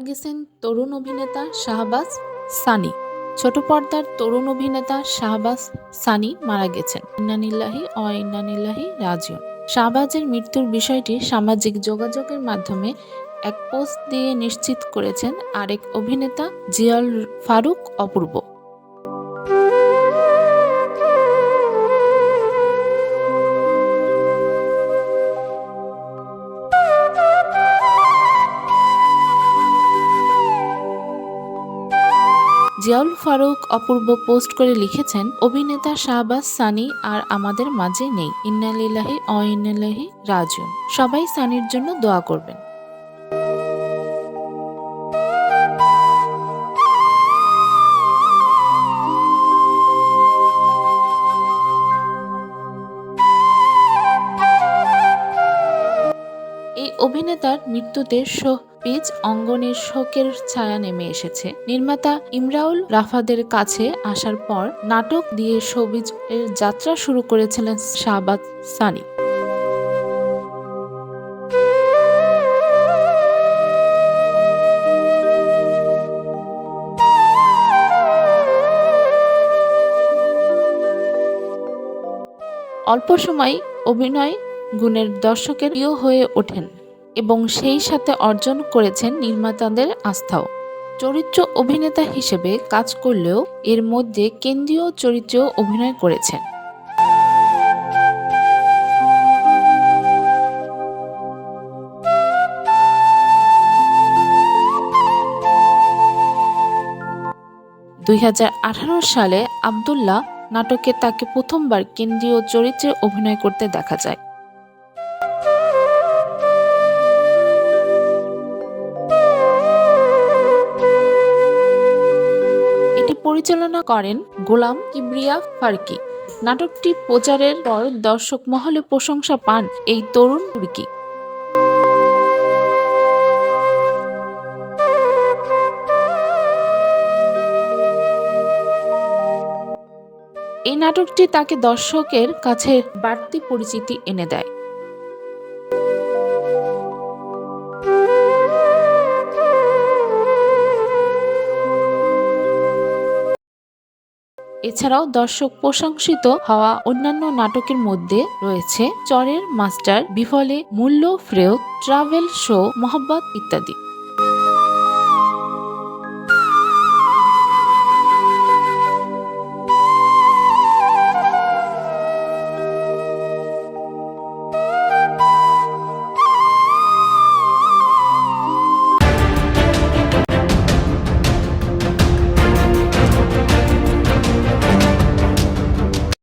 গেছেন তরুণ অভিনেতা শাহবাজ সানি। ছোট পর্দার তরুণ অভিনেতা শাহবাজ সানি মারা গেছেন। ইন্না লিল্লাহি ওয়া ইন্না ইলাইহি রাজিউন। শাহবাজের মৃত্যুর বিষয়টি সামাজিক যোগাযোগের মাধ্যমে এক পোস্ট দিয়ে নিশ্চিত করেছেন আরেক অভিনেতা জিয়াউল ফারুক অপূর্ব। জিয়াউল ফারুক অপূর্ব পোস্ট করে লিখেছেন, অভিনেতা শাহবাজ সানি আর আমাদের মাঝে নেই। ইন্না লিল্লাহি ওয়া ইন্না ইলাইহি রাজিউন। সবাই সানির জন্য দোয়া করবেন। এই অভিনেতার মৃত্যুতে শোবিজ অঙ্গনের শোকের ছায়া নেমে এসেছে। নির্মাতা ইমরাউল রাফাদের কাছে আসার পর নাটক দিয়ে শোবিজ এর যাত্রা শুরু করেছিলেন শাহবাজ সানি। অল্প সময় অভিনয় গুণের দর্শকের প্রিয় হয়ে ওঠেন এবং সেই সাথে অর্জন করেছেন নির্মাতাদের আস্থাও। চরিত্র অভিনেতা হিসেবে কাজ করলেও এর মধ্যে কেন্দ্রীয় চরিত্রেও অভিনয় করেছেন। সালে আব্দুল্লাহ নাটকে তাকে প্রথমবার কেন্দ্রীয় চরিত্রে অভিনয় করতে দেখা যায়। এটি পরিচালনা করেন গোলাম কিবরিয়া ফারুকী। নাটকটি প্রচারের পর দর্শক মহলে প্রশংসা পান এই তরুণ তুর্কি। এই নাটকটি তাকে দর্শকের কাছে বাড়তি পরিচিতি এনে দেয়। এছাড়াও দর্শক প্রশংসিত হওয়া অন্যান্য নাটকের মধ্যে রয়েছে চরের মাস্টার, বিফলে মূল্য ফ্রেও, ট্রাভেল শো, মোহাব্বত ইত্যাদি।